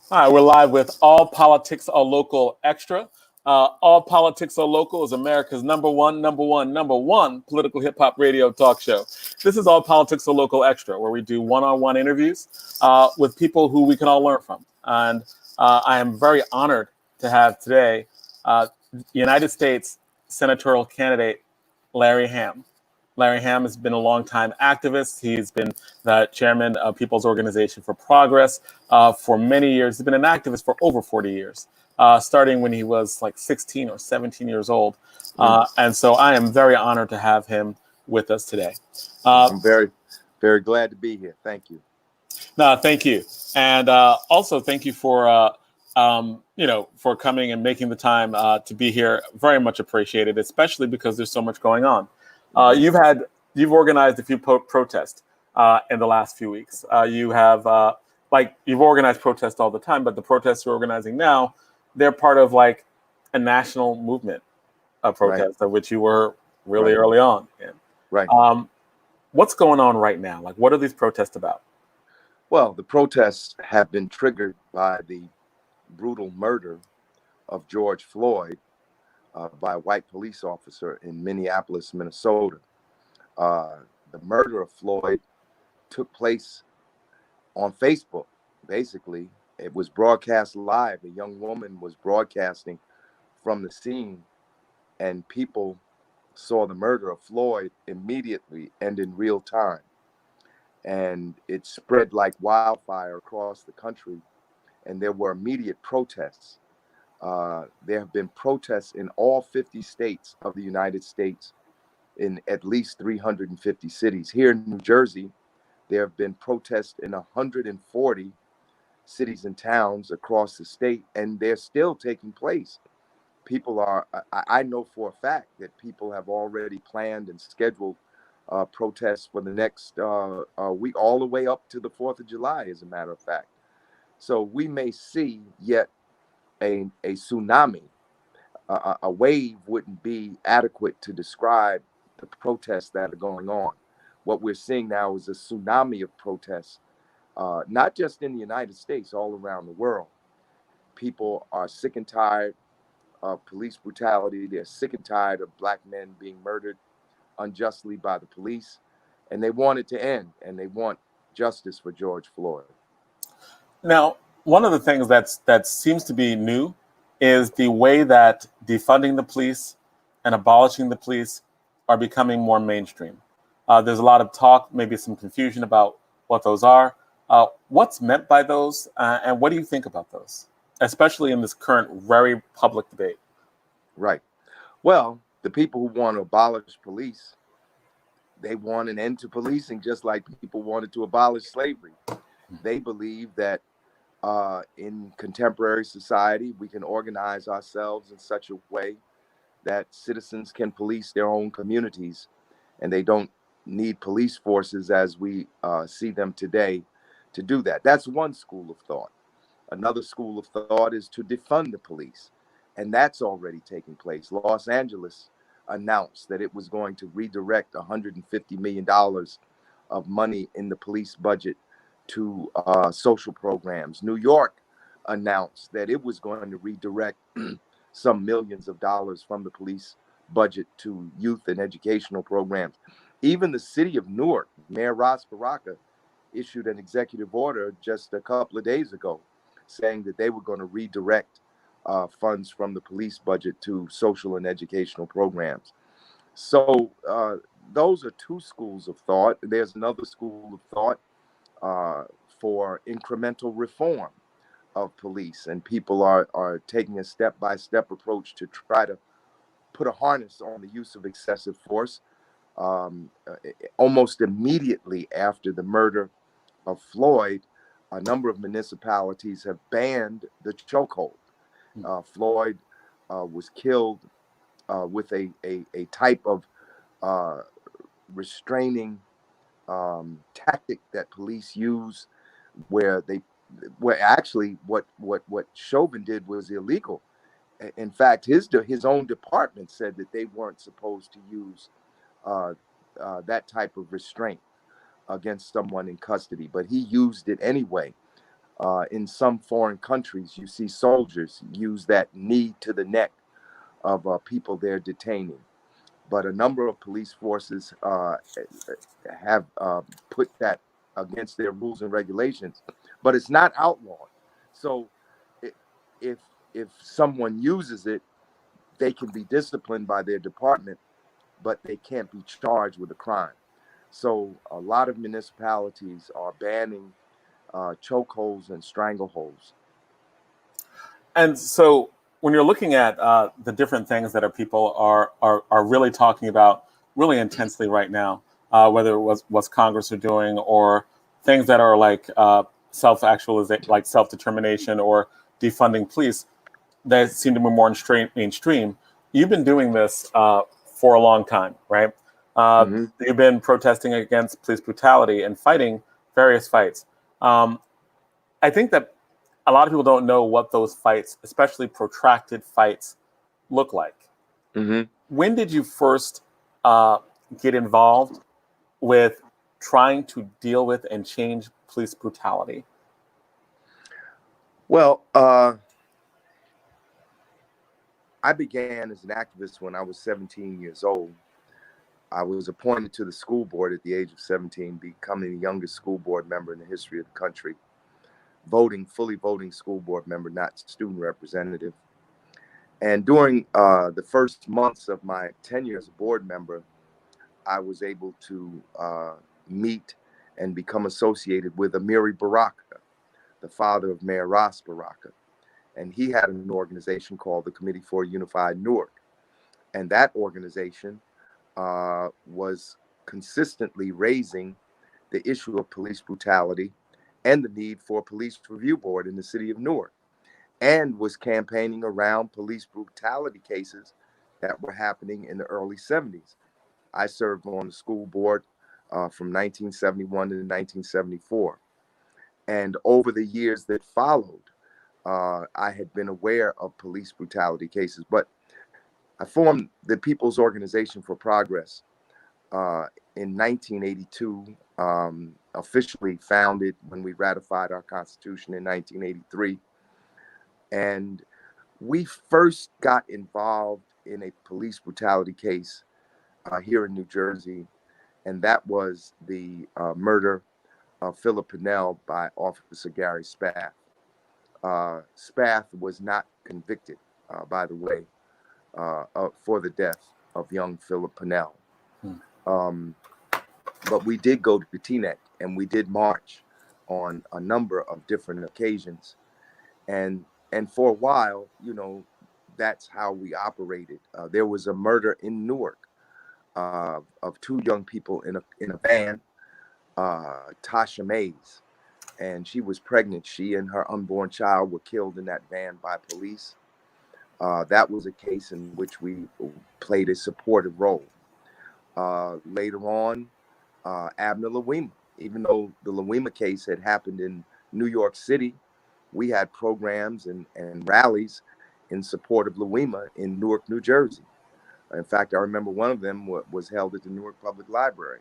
All right, we're live with All Politics Are Local Extra. All Politics Are Local is America's number one political hip hop radio talk show. This is All Politics Are Local Extra, where we do one-on-one interviews with people who we can all learn from. And I am very honored to have today United States Senatorial candidate Larry Hamm. Larry Hamm has been a longtime activist. He's been the chairman of People's Organization for Progress for many years. He's been an activist for over 40 years, starting when he was like 16 or 17 years old. And so I am very honored to have him with us today. I'm very, very glad to be here. Thank you. No, thank you. And also thank you for, for coming and making the time to be here. Very much appreciated, especially because there's so much going on. You've organized a few protests in the last few weeks. You've organized protests all the time, but the protests you're organizing now, they're part of like a national movement of protest, of which you were really early on. Right. What's going on right now? Like, what are these protests about? Well, the protests have been triggered by the brutal murder of George Floyd by a white police officer in Minneapolis, Minnesota. The murder of Floyd took place on Facebook. Basically, it was broadcast live. A young woman was broadcasting from the scene, and people saw the murder of Floyd immediately and in real time. And it spread like wildfire across the country, and there were immediate protests. There have been protests in all 50 states of the United States, in at least 350 cities. Here in New Jersey, there have been protests in 140 cities and towns across the state, and they're still taking place. I know for a fact that people have already planned and scheduled protests for the next week, all the way up to the 4th of July, as a matter of fact. So we may see yet a tsunami. A wave wouldn't be adequate to describe the protests that are going on. What we're seeing now is a tsunami of protests, not just in the United States, all around the world. People are sick and tired of police brutality. They're sick and tired of Black men being murdered unjustly by the police, and they want it to end, and they want justice for George Floyd. Now, one of the things that seems to be new is the way that defunding the police and abolishing the police are becoming more mainstream. There's a lot of talk, maybe some confusion about what those are. What's meant by those, and what do you think about those, especially in this current very public debate? Right. Well, the people who want to abolish police, they want an end to policing, just like people wanted to abolish slavery. They believe that in contemporary society, we can organize ourselves in such a way that citizens can police their own communities, and they don't need police forces as we see them today to do that. That's one school of thought. Another school of thought is to defund the police, and that's already taking place. Los Angeles announced that it was going to redirect $150 million of money in the police budget to social programs. New York announced that it was going to redirect some millions of dollars from the police budget to youth and educational programs. Even the city of Newark, Mayor Ras Baraka, issued an executive order just a couple of days ago saying that they were going to redirect funds from the police budget to social and educational programs. So those are two schools of thought. There's another school of thought for incremental reform of police, and people are taking a step-by-step approach to try to put a harness on the use of excessive force. Almost immediately after the murder of Floyd, a number of municipalities have banned the chokehold. Floyd was killed with a type of restraining tactic that police use, where actually what Chauvin did was illegal. In fact, his own department said that they weren't supposed to use that type of restraint against someone in custody, but he used it anyway. In some foreign countries, you see soldiers use that knee to the neck of people they're detaining. But a number of police forces have put that against their rules and regulations, but it's not outlawed. So if if someone uses it, they can be disciplined by their department, but they can't be charged with a crime. So a lot of municipalities are banning chokeholds and strangleholds. And so when you're looking at the different things that people are really talking about really intensely right now, whether it was what Congress are doing or things that are like self-actualization, like self-determination or defunding police, that seem to be more mainstream. You've been doing this for a long time, right? Hmm. You've been protesting against police brutality and fighting various fights. Um, I think that a lot of people don't know what those fights, especially protracted fights, look like. Hmm. When did you first uh, get involved with trying to deal with and change police brutality? Well, I began as an activist when I was 17 years old. I was appointed to the school board at the age of 17, becoming the youngest school board member in the history of the country. Fully voting school board member, not student representative. And during the first months of my tenure as a board member, I was able to meet and become associated with Amiri Baraka, the father of Mayor Ras Baraka. And he had an organization called the Committee for Unified Newark. And that organization was consistently raising the issue of police brutality and the need for a police review board in the city of Newark, and was campaigning around police brutality cases that were happening in the early 70s. I served on the school board from 1971 to 1974. And over the years that followed, I had been aware of police brutality cases, but I formed the People's Organization for Progress uh, in 1982, officially founded when we ratified our Constitution in 1983. And we first got involved in a police brutality case here in New Jersey, and that was the murder of Philip Pinnell by Officer Gary Spath. Spath was not convicted, by the way, for the death of young Philip Pinnell. Hmm. Um, but we did go to Teaneck and we did march on a number of different occasions. And for a while, that's how we operated. There was a murder in Newark of two young people in a van, Tasha Mays, and she was pregnant. She and her unborn child were killed in that van by police. That was a case in which we played a supportive role. Later on, Abner Lawima. Even though the Lawima case had happened in New York City, we had programs and rallies in support of Lawima in Newark, New Jersey. In fact, I remember one of them was held at the Newark Public Library.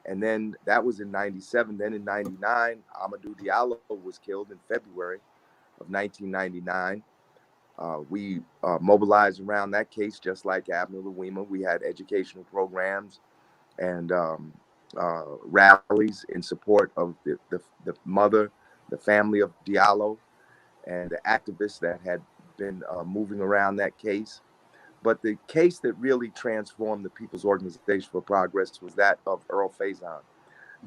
And then that was in 97. Then in 99, Amadou Diallo was killed in February of 1999. We mobilized around that case just like Abner Lawima. We had educational programs and rallies in support of the mother, the family of Diallo, and the activists that had been moving around that case. But the case that really transformed the People's Organization for Progress was that of Earl Faison.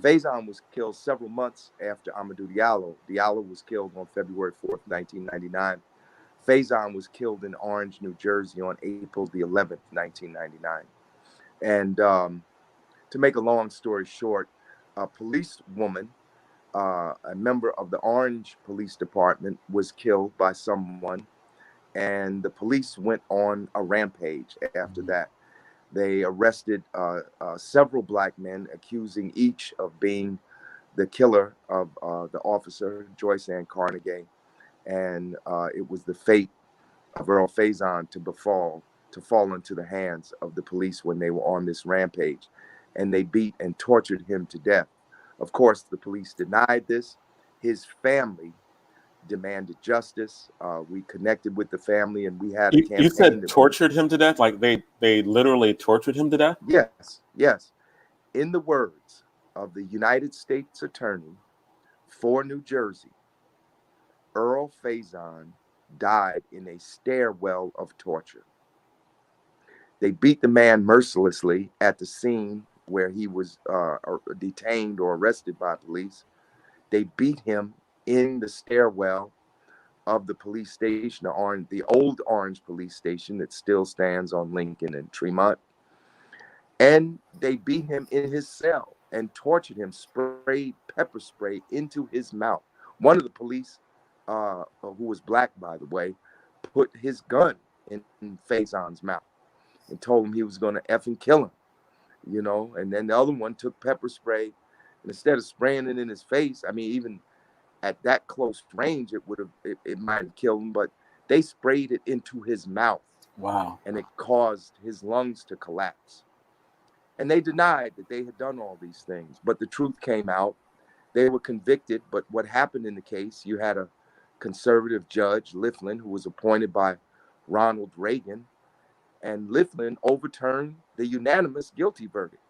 Faison was killed several months after Amadou Diallo. Diallo was killed on February 4th, 1999. Faison was killed in Orange, New Jersey on April the 11th, 1999. And to make a long story short, a policewoman, a member of the Orange Police Department, was killed by someone, and the police went on a rampage after that. They arrested several black men, accusing each of being the killer of the officer, Joyce Ann Carnegie. And it was the fate of Earl Faison to fall into the hands of the police when they were on this rampage. And they beat and tortured him to death. Of course, the police denied this. His family demanded justice. We connected with the family, and we had a You campaign said that tortured him to death? Like they literally tortured him to death? yes, yes. In the words of the United States Attorney for New Jersey, Earl Faison died in a stairwell of torture. They beat the man mercilessly at the scene where he was detained or arrested by police. They beat him in the stairwell of the police station, the old Orange police station that still stands on Lincoln and Tremont. And they beat him in his cell and tortured him, sprayed pepper spray into his mouth. One of the police, who was black, by the way, put his gun in Faison's mouth and told him he was going to effing kill him, you know. And then the other one took pepper spray, and instead of spraying it in his face, I mean, even at that close range, it might have killed him, but they sprayed it into his mouth. Wow. And it caused his lungs to collapse. And they denied that they had done all these things, but the truth came out. They were convicted, but what happened in the case, you had a conservative judge, Liflin, who was appointed by Ronald Reagan, and Liflin overturned the unanimous guilty verdict.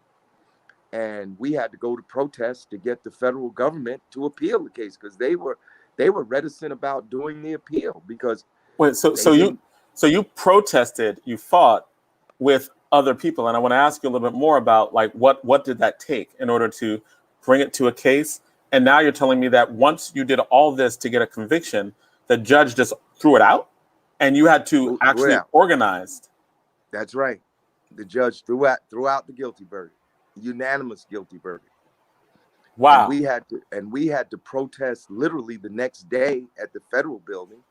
And we had to go to protest to get the federal government to appeal the case, because they were reticent about doing the appeal because Wait, so you protested, you fought with other people, and I want to ask you a little bit more about like what did that take in order to bring it to a case? And now you're telling me that once you did all this to get a conviction, the judge just threw it out, and you had to actually organize. That's right. The judge threw out the guilty verdict, unanimous guilty verdict. Wow. And we had to protest literally the next day at the federal building,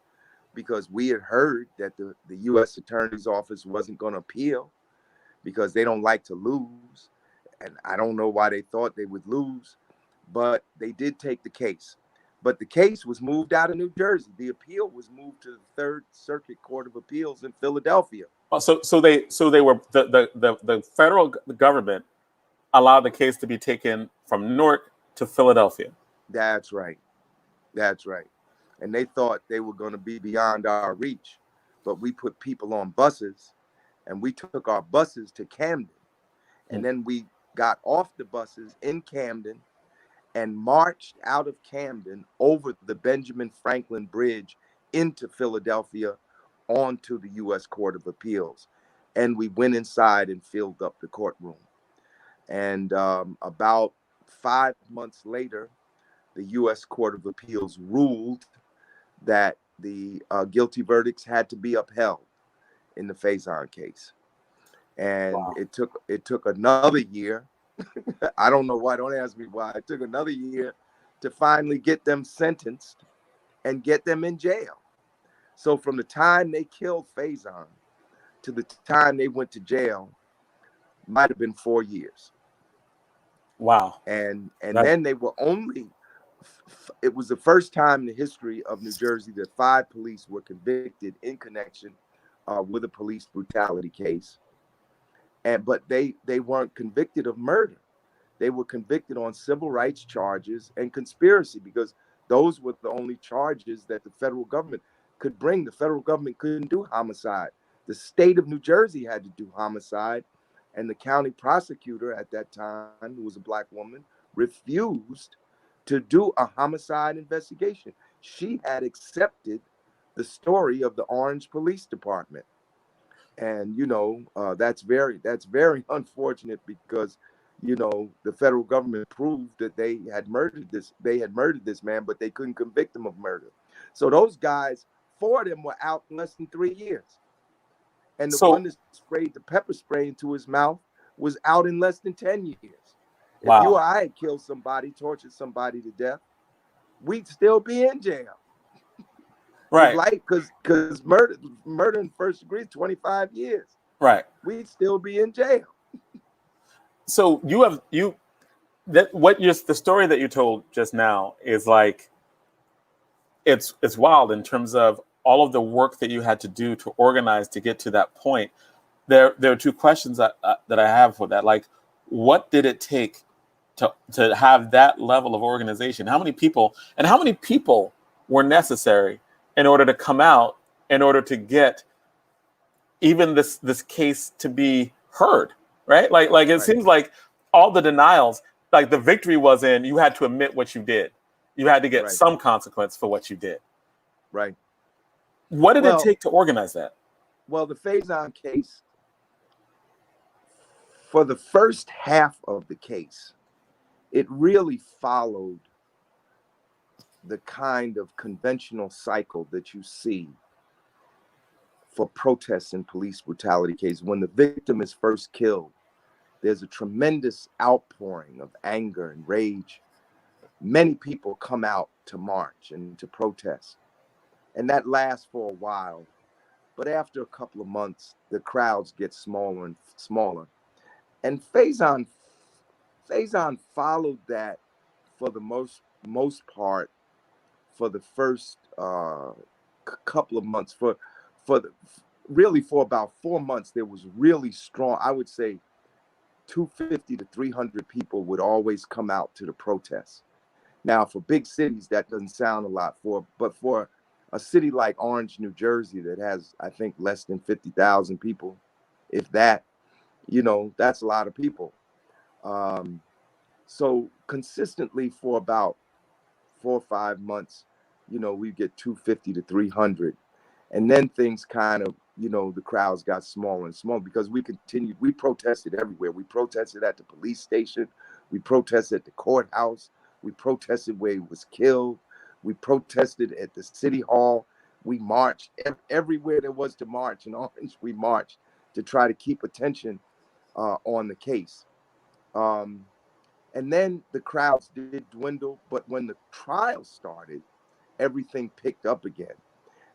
because we had heard that the U.S. Attorney's Office wasn't going to appeal because they don't like to lose. And I don't know why they thought they would lose, but they did take the case. But the case was moved out of New Jersey. The appeal was moved to the Third Circuit Court of Appeals in Philadelphia. So they were the federal government allowed the case to be taken from Newark to Philadelphia. That's right. That's right. And they thought they were going to be beyond our reach, but we put people on buses, and we took our buses to Camden, and then we got off the buses in Camden and marched out of Camden over the Benjamin Franklin Bridge into Philadelphia onto the U.S. Court of Appeals. And we went inside and filled up the courtroom. And about 5 months later, the U.S. Court of Appeals ruled that the guilty verdicts had to be upheld in the Faison case. And wow. it took another year. I don't know why. Don't ask me why. It took another year to finally get them sentenced and get them in jail. So from the time they killed Faison to the time they went to jail might have been 4 years. Wow. And then they were it was the first time in the history of New Jersey that 5 police were convicted in connection with a police brutality case. But they weren't convicted of murder. They were convicted on civil rights charges and conspiracy, because those were the only charges that the federal government could bring. The federal government couldn't do homicide. The state of New Jersey had to do homicide, and the county prosecutor at that time, who was a black woman, refused to do a homicide investigation. She had accepted the story of the Orange Police Department. And, that's very unfortunate, because, the federal government proved that they had murdered this man, but they couldn't convict him of murder. So those guys, 4 of them were out in less than 3 years. And the one that sprayed the pepper spray into his mouth was out in less than 10 years. Wow. If you or I had killed somebody, tortured somebody to death, we'd still be in jail. Right. Because murder in first degree is 25 years. Right. We'd still be in jail. So the story that you told just now is like, it's wild in terms of all of the work that you had to do to organize to get to that point. There are 2 questions that I have for that. Like, what did it take to have that level of organization? How many people were necessary in order to come out, in order to get even this case to be heard, right? Like it Right. seems like all the denials, like the victory was in you had to admit what you did. You had to get Right. some consequence for what you did. Right. What did it Well, take to organize that? well, the Faison case, for the first half of the case, it really followed the kind of conventional cycle that you see for protests and police brutality cases. When the victim is first killed, there's a tremendous outpouring of anger and rage. Many people come out to march and to protest, and that lasts for a while. But after a couple of months, the crowds get smaller and smaller. And Faison followed that for the most part for the first couple of months. For the, really for about 4 months, there was really strong. I would say 250 to 300 people would always come out to the protests. Now, for big cities, that doesn't sound a lot. But for a city like Orange, New Jersey, that has, I think, less than 50,000 people, if that, that's a lot of people. Um, so consistently for about 4 or 5 months, we get 250 to 300. And then things kind of, the crowds got smaller and smaller because we protested everywhere. We protested at the police station. We protested at the courthouse. We protested where he was killed. We protested at the city hall. We marched everywhere there was to march in Orange. We marched to try to keep attention on the case. Um, and then the crowds did dwindle. But when the trial started, everything picked up again.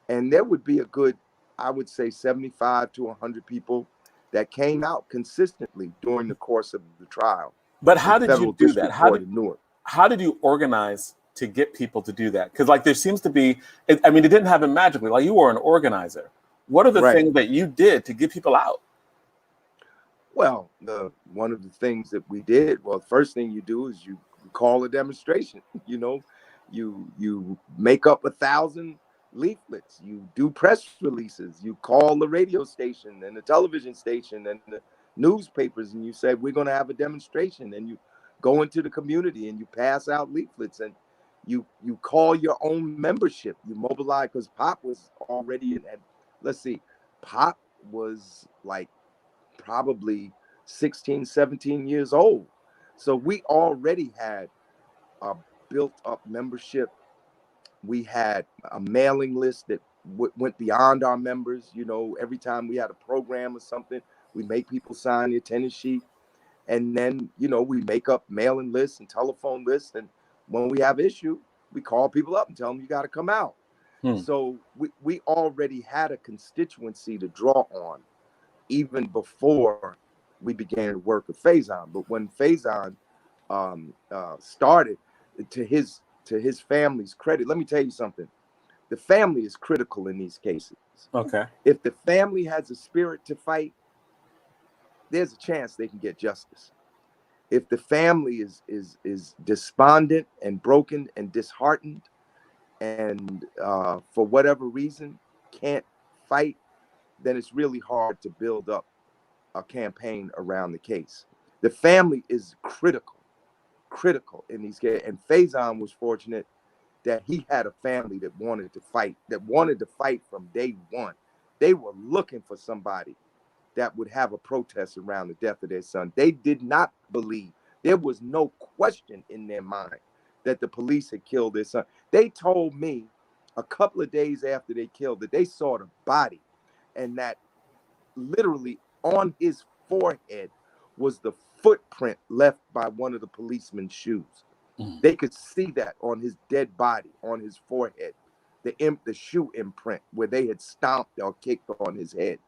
And there would be a good, I would say, 75 to 100 people that came out consistently during the course of the trial But in how did you federal do that? district court in Newark. How did you organize to get people to do that? Because like there seems to be, I mean, it didn't happen magically. Like you were an organizer. What are the Right. things that you did to get people out? Well, one of the things that we did, well, the first thing you do is you call a demonstration. You make up 1,000 leaflets. You do press releases. You call the radio station and the television station and the newspapers, and you say we're going to have a demonstration. And you go into the community and you pass out leaflets, and you call your own membership. You mobilize, because Pop was already in. Let's see, Pop was like probably 16, 17 years old. So we already had a built up membership. We had a mailing list that went beyond our members. Every time we had a program or something, we make people sign the attendance sheet. And then, we make up mailing lists and telephone lists. And when we have issue, we call people up and tell them you got to come out. So we already had a constituency to draw on even before we began to work with Faison. But when Faison started, to his family's credit, let me tell you something. The family is critical in these cases. Okay. If the family has a spirit to fight, there's a chance they can get justice. If the family is despondent and broken and disheartened, and for whatever reason can't fight, then it's really hard to build up a campaign around the case. The family is critical in these cases. And Faison was fortunate that he had a family that wanted to fight from day one. They were looking for somebody that would have a protest around the death of their son. They did not believe, there was no question in their mind that the police had killed their son. They told me a couple of days after they killed that they saw the body, and that literally on his forehead was the footprint left by one of the policeman's shoes. They could see that on his dead body, on his forehead, the shoe imprint where they had stomped or kicked on his head,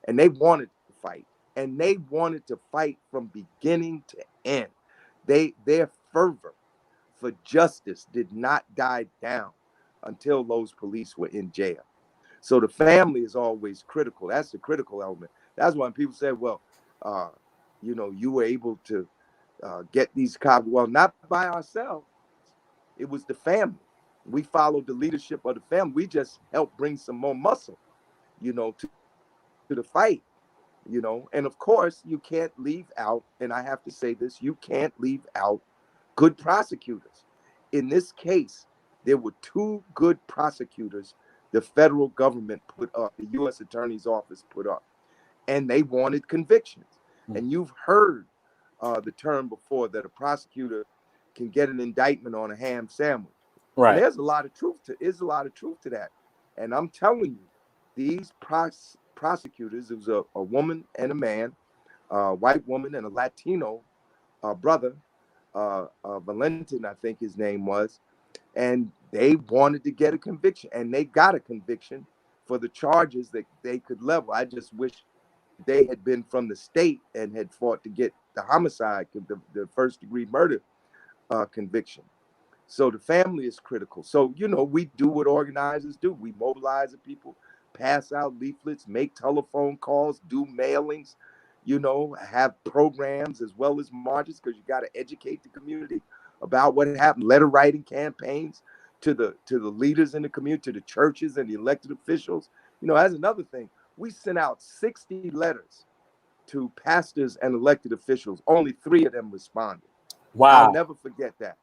and they wanted to fight. And they wanted to fight from beginning to end. Their fervor for justice did not die down until those police were in jail. So the family is always critical. That's the critical element. That's why people say, well, you were able to get these cops. Well, not by ourselves. It was the family. We followed the leadership of the family. We just helped bring some more muscle, to the fight, And of course, you can't leave out, and I have to say this, you can't leave out good prosecutors. In this case, there were two good prosecutors the federal government put up, the U.S. Attorney's Office put up, and they wanted convictions. And you've heard the term before that a prosecutor can get an indictment on a ham sandwich. Right. And there's a lot of truth to that. And I'm telling you, these prosecutors, it was a woman and a man, a white woman and a Latino brother, Valentin, I think his name was, and they wanted to get a conviction, and they got a conviction for the charges that they could level. I just wish they had been from the state and had fought to get the homicide, the first degree murder conviction. So the family is critical. So, we do what organizers do. We mobilize the people, pass out leaflets, make telephone calls, do mailings, have programs as well as marches, because you got to educate the community about what happened. Letter writing campaigns to the leaders in the community, to the churches and the elected officials. As another thing, we sent out 60 letters to pastors and elected officials. Only 3 of them responded. Wow. I'll never forget that.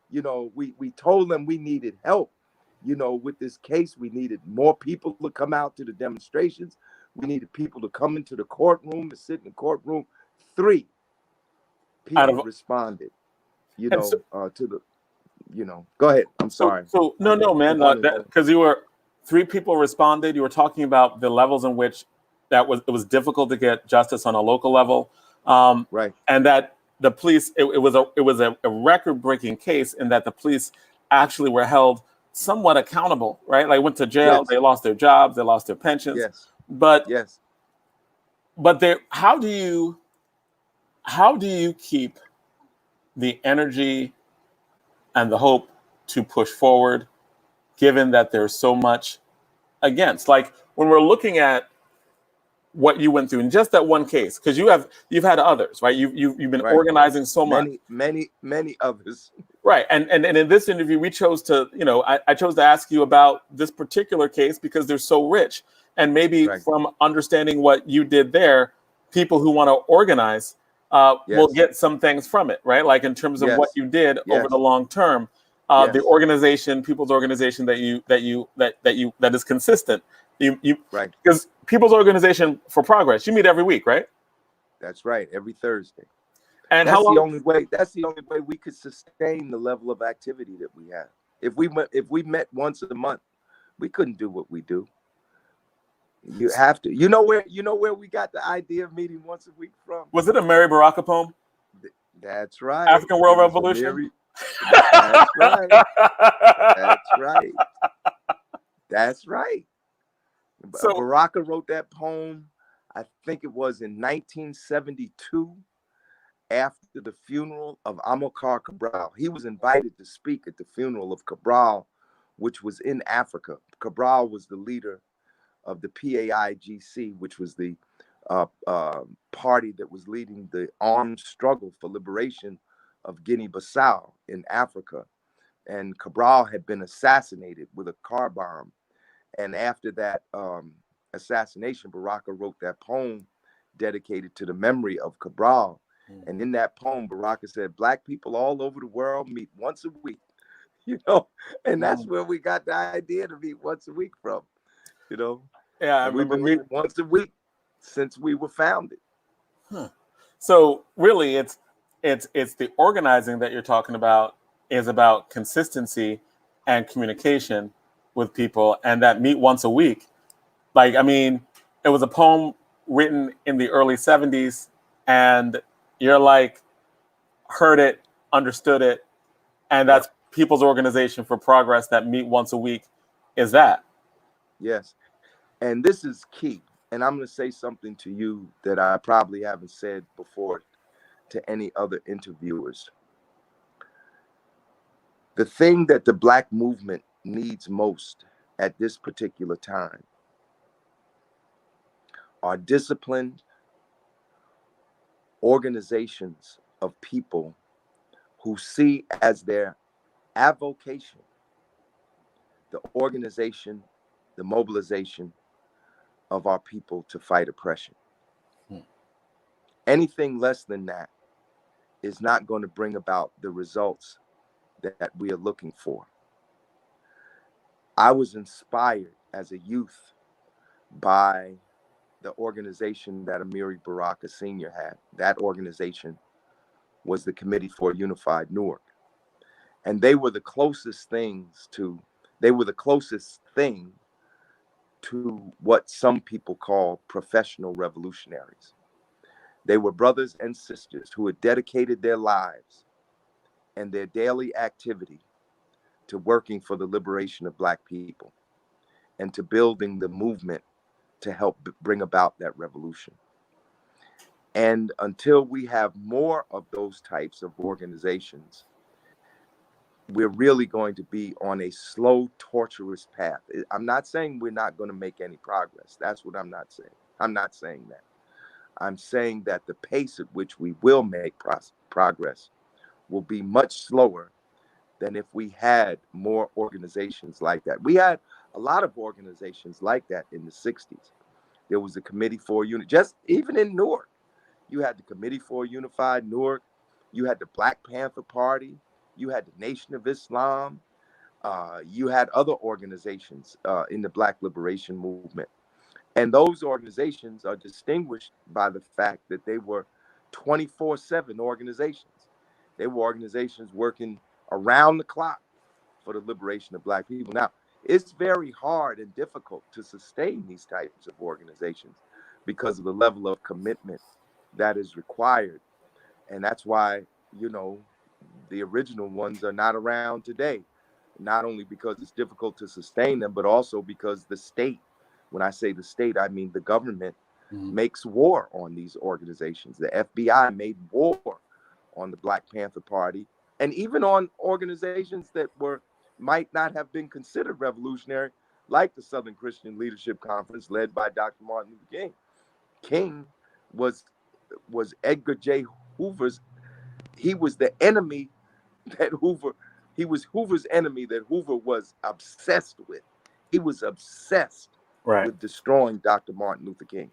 We told them we needed help. With this case, we needed more people to come out to the demonstrations. We needed people to come into the courtroom, to sit in the courtroom. 3 people responded, to the, go ahead. I'm sorry. So no, man, because you were 3 people responded. You were talking about the levels in which it was difficult to get justice on a local level, right? And that the police, it was a record-breaking case in that the police actually were held somewhat accountable, right? Like went to jail, Yes. They lost their jobs, they lost their pensions, yes, but yes. But how do you keep the energy and the hope to push forward, given that there's so much against? Like when we're looking at what you went through in just that one case, because you've had others, right? You've been organizing so much. Many others. Right. And in this interview, we chose to, I chose to ask you about this particular case because they're so rich. And maybe from understanding what you did there, people who want to organize will get some things from it, right? Like in terms of what you did over the long term, the organization, people's organization that is consistent. Right. Because People's Organization for Progress, you meet every week, right? That's right. Every Thursday. And that's the only way we could sustain the level of activity that we have. If we met once a month, we couldn't do what we do. You have to. You know where we got the idea of meeting once a week from? Was it a Mary Baraka poem? That's right. African World Revolution. That's right. That's right. That's right. So Baraka wrote that poem, I think it was in 1972, after the funeral of Amilcar Cabral. He was invited to speak at the funeral of Cabral, which was in Africa. Cabral was the leader of the PAIGC, which was the party that was leading the armed struggle for liberation of Guinea-Bissau in Africa. And Cabral had been assassinated with a car bomb. And after that assassination, Baraka wrote that poem dedicated to the memory of Cabral. And in that poem, Baraka said, Black people all over the world meet once a week, and that's where we got the idea to meet once a week from, Yeah, I we've been meeting once a week since we were founded. So really, it's the organizing that you're talking about is about consistency and communication with people, and that meet once a week. Like, I mean, it was a poem written in the early 70s, and you're like, heard it, understood it, and that's People's Organization for Progress that meet once a week. Is that? Yes. And this is key. And I'm going to say something to you that I probably haven't said before to any other interviewers. The thing that the Black movement needs most at this particular time are disciplined organizations of people who see as their avocation the organization, the mobilization of our people to fight oppression. Anything less than that is not going to bring about the results that we are looking for. I was inspired as a youth by the organization that Amiri Baraka Sr. had. That organization was the Committee for a Unified Newark. And they were the closest thing to what some people call professional revolutionaries. They were brothers and sisters who had dedicated their lives and their daily activity to working for the liberation of Black people and to building the movement to help bring about that revolution. And until we have more of those types of organizations, we're really going to be on a slow, torturous path. I'm not saying we're not going to make any progress. That's what I'm not saying. I'm not saying that. I'm saying that the pace at which we will make progress will be much slower than if we had more organizations like that. We had a lot of organizations like that in the 60s. There was a Committee for Unity, just even in Newark. You had the Committee for a Unified Newark. You had the Black Panther Party. You had the Nation of Islam. You had other organizations in the Black liberation movement. And those organizations are distinguished by the fact that they were 24/7 organizations. They were organizations working around the clock for the liberation of Black people. Now, it's very hard and difficult to sustain these types of organizations because of the level of commitment that is required. And that's why, the original ones are not around today, not only because it's difficult to sustain them, but also because the state, when I say the state, I mean the government, makes war on these organizations. The FBI made war on the Black Panther Party and even on organizations that might not have been considered revolutionary, like the Southern Christian Leadership Conference led by Dr. Martin Luther King. King was Edgar J. Hoover's. He was the enemy that he was Hoover's enemy that Hoover was obsessed with. He was obsessed with destroying Dr. Martin Luther King.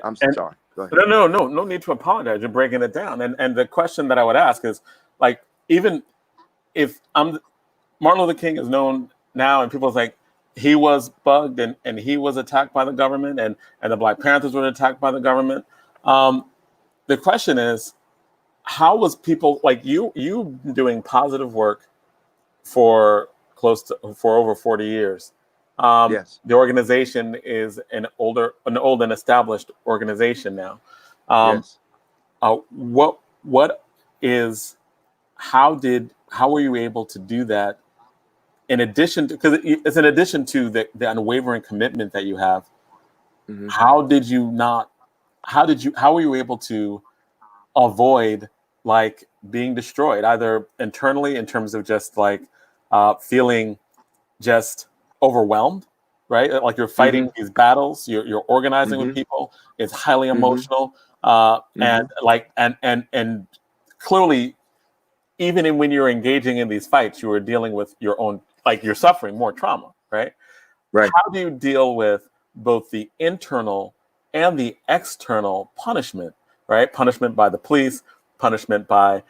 I'm sorry. Go ahead. No need to apologize. You're breaking it down. And the question that I would ask is, like, even if Martin Luther King is known now and people think he was bugged and he was attacked by the government and the Black Panthers were attacked by the government. The question is, how was people like you doing positive work for over 40 years? Yes. The organization is an old and established organization now. Yes. How were you able to do that? In addition to, because it's in addition to the unwavering commitment that you have, how were you able to avoid like being destroyed, either internally in terms of just like feeling just overwhelmed, right? Like you're fighting these battles, you're organizing with people. It's highly emotional, and clearly, even when you're engaging in these fights, you are dealing with your own, like you're suffering more trauma, right? Right. How do you deal with both the internal and the external punishment, right? Punishment by the police, punishment by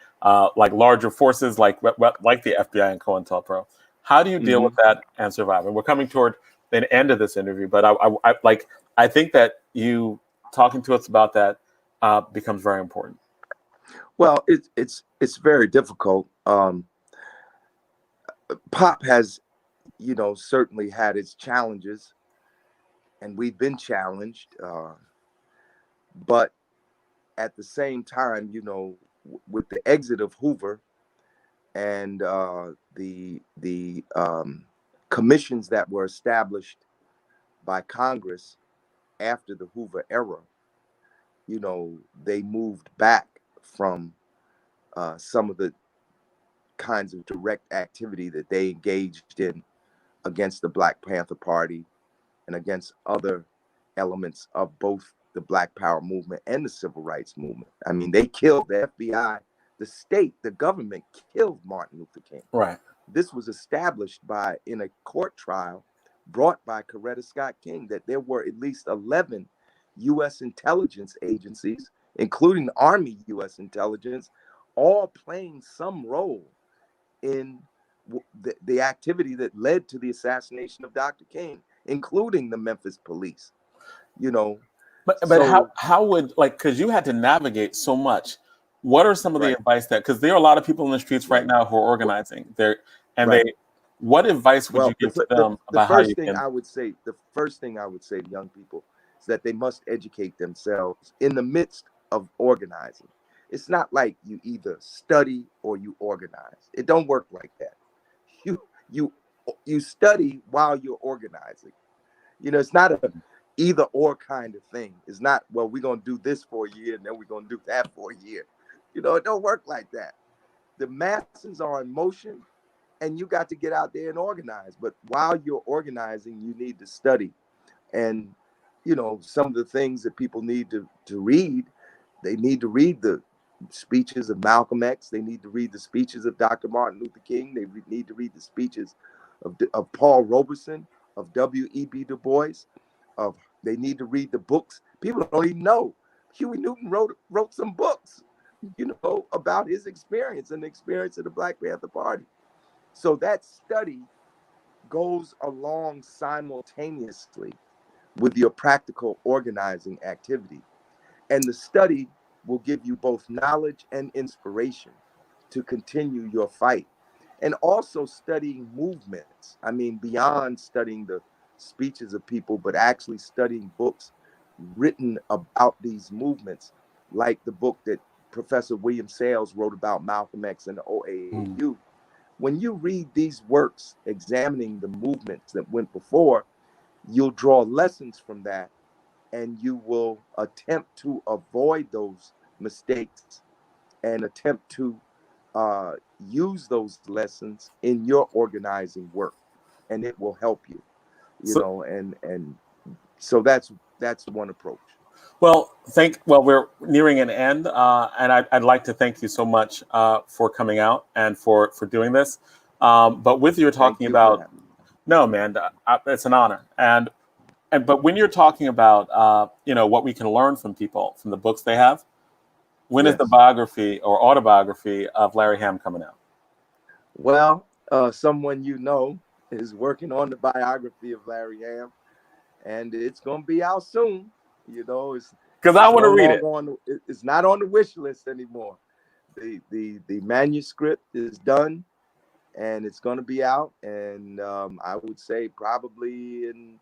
like larger forces like the FBI and COINTELPRO. How do you deal with that and survive? And we're coming toward the end of this interview, but I think that you talking to us about that becomes very important. Well, it's very difficult. Pop has, certainly had its challenges, and we've been challenged. But at the same time, with the exit of Hoover and the commissions that were established by Congress after the Hoover era, they moved back from some of the kinds of direct activity that they engaged in against the Black Panther Party and against other elements of both the Black Power movement and the Civil Rights movement. I mean, they killed the FBI, the state, the government killed Martin Luther King. Right. This was established in a court trial brought by Coretta Scott King, that there were at least 11 U.S. intelligence agencies, including the Army U.S. intelligence, all playing some role in the activity that led to the assassination of Dr. King, including the Memphis police. You know, But so how would, like, because you had to navigate so much. What are some of the right, advice that, because there are a lot of people in the streets right right, now who are organizing there, and right. they, what advice would you Well, give to them the about how you first thing can? I would say, to young people is that they must educate themselves in the midst of organizing. It's not like you either study or you organize. It don't work like that. You you you study while you're organizing. It's not a either or kind of thing. It's not, well, we're gonna do this for a year and then we're gonna do that for a year. It don't work like that. The masses are in motion, and you got to get out there and organize. But while you're organizing, you need to study. And, some of the things that people need to read, they need to read the speeches of Malcolm X. They need to read the speeches of Dr. Martin Luther King. They need to read the speeches of Paul Robeson, of W.E.B. Du Bois. They need to read the books. People don't even know Huey Newton wrote some books, about his experience and the experience of the Black Panther Party. So that study goes along simultaneously with your practical organizing activity. And the study will give you both knowledge and inspiration to continue your fight. And also studying movements. I mean, beyond studying the speeches of people, but actually studying books written about these movements, like the book that Professor William Sales wrote about Malcolm X and the Mm. OAU. When you read these works examining the movements that went before, you'll draw lessons from that, and you will attempt to avoid those mistakes and attempt to use those lessons in your organizing work, and it will help you. So, And so that's one approach. well, we're nearing an end, and I'd like to thank you so much for coming out and for doing this. But with you Thank talking you for about, having me. no, man, it's an honor. And but when you're talking about, what we can learn from people, from the books they have, when is the Yes. biography or autobiography of Larry Hamm coming out? Well, someone is working on the biography of Larry Hamm, and it's gonna be out soon. It's Because I it's want no to read longer it. it's not on the wish list anymore. The manuscript is done, and it's gonna be out, and I would say probably in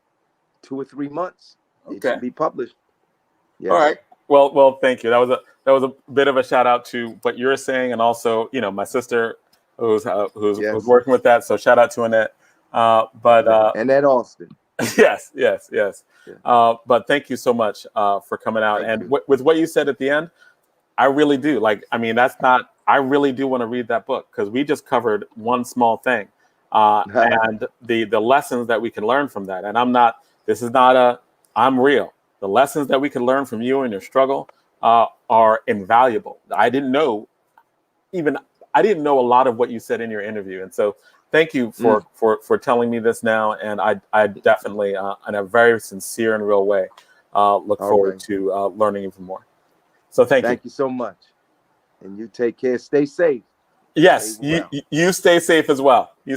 2 or 3 months it Okay. should be published. All right. Yes, Well, thank you. That was a bit of a shout out to what you're saying, and also, my sister who's yes. working with that. So shout out to Annette. But Okay, and at Austin. yes, yes, yes. Yeah. But thank you so much for coming out. Thank And you. with what you said at the end, I really do. Like, I mean, that's not. I really do want to read that book because we just covered one small thing, and the lessons that we can learn from that. And I'm not. This is not a. I'm real. The lessons that we can learn from you and your struggle are invaluable. Even I didn't know a lot of what you said in your interview, and so thank you for Mm. for telling me this now. And I definitely, in a very sincere and real way, look All forward right. to learning even more. So thank you. Thank you so much, and you take care. Stay safe. Stay Yes, you well. you stay safe as well. You